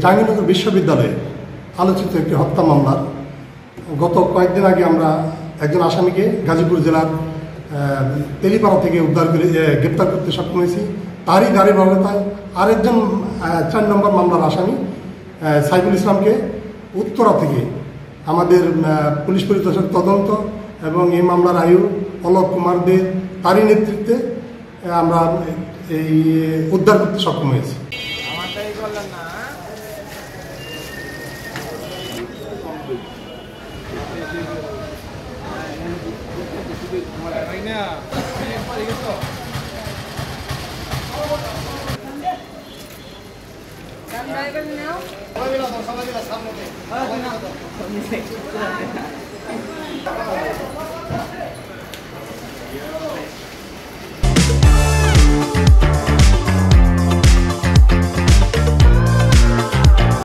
জাহাঙ্গীরনগর বিশ্ববিদ্যালয়ে আলোচিত একটি হত্যা মামলার গত কয়েকদিন আগে আমরা একজন আসামিকে গাজীপুর জেলার তেলিপাড়া থেকে গ্রেপ্তার করতে সক্ষম হয়েছি। তারই গাড়ি বাবতায় আরেকজন 4 নম্বর মামলার আসামি সাইফুল ইসলামকে উত্তরা থেকে আমাদের পুলিশ পরিদর্শক তদন্ত এবং এই মামলার আয়ু অলোক কুমার দে তারই নেতৃত্বে আমরা এই উদ্ধার করতে সক্ষম হয়েছি। now?